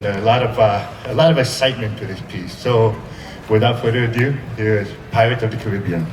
A lot of excitement to this piece. So, without further ado, here's Pirates of the Caribbean.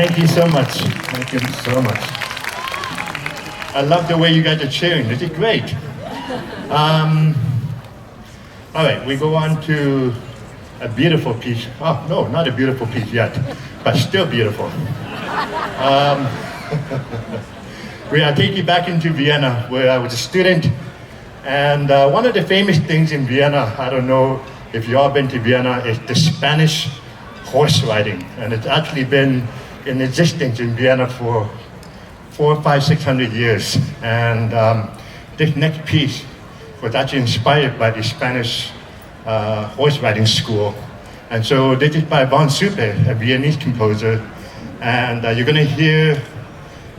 Thank you so much. Thank you so much. I love the way you guys are cheering. This is great. All right, we go on to a beautiful piece. Oh, no, not a beautiful piece yet, but still beautiful. We are taking you back into Vienna, where I was a student. And one of the famous things in Vienna, I don't know if you all been to Vienna, is the Spanish horse riding. And it's actually been in existence in Vienna for 400, 500, 600 years. And this next piece was actually inspired by the Spanish horse riding school. And so this is by VANCOUVER, a Viennese composer. And you're gonna hear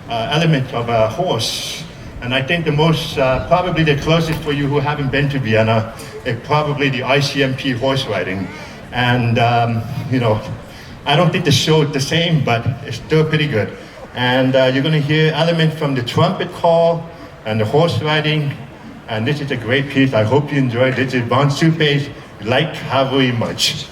elements of a horse. And I think the most, probably the closest for you who haven't been to Vienna, is probably the ICMP horse riding. And, you know, I don't think the show is the same, but it's still pretty good. And you're gonna hear elements from the trumpet call and the horse riding. And this is a great piece. I hope you enjoy it. This is VANCOUVER's Like Cavalry March.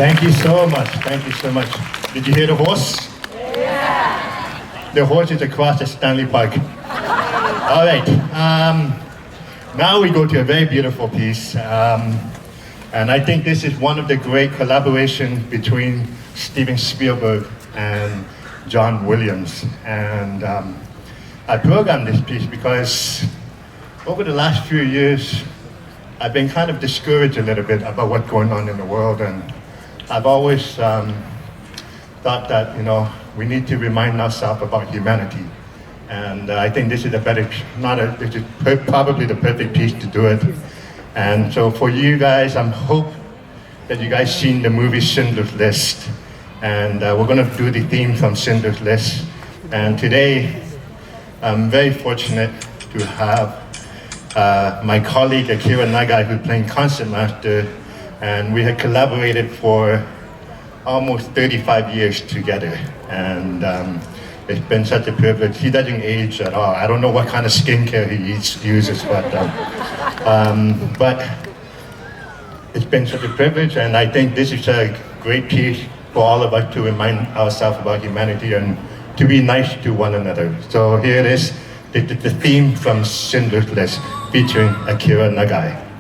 Thank you so much. Thank you so much. Did you hear the horse? Yeah. The horse is across the Stanley Park. All right. Now we go to a very beautiful piece. And I think this is one of the great collaborations between Steven Spielberg and John Williams. And I programmed this piece because over the last few years, I've been kind of discouraged a little bit about what's going on in the world. And I've always thought that, you know, we need to remind ourselves about humanity. And I think this is this is probably the perfect piece to do it. And so for you guys, I hope that you guys seen the movie Schindler's List. And we're gonna do the theme from Schindler's List. And today, I'm very fortunate to have my colleague Akira Nagai, who's playing concertmaster, and we had collaborated for almost 35 years together. And it's been such a privilege. He doesn't age at all. I don't know what kind of skincare he uses, but it's been such a privilege, and I think this is a great piece for all of us to remind ourselves about humanity and to be nice to one another. So here it is, the theme from Schindler's List featuring Akira Nagai.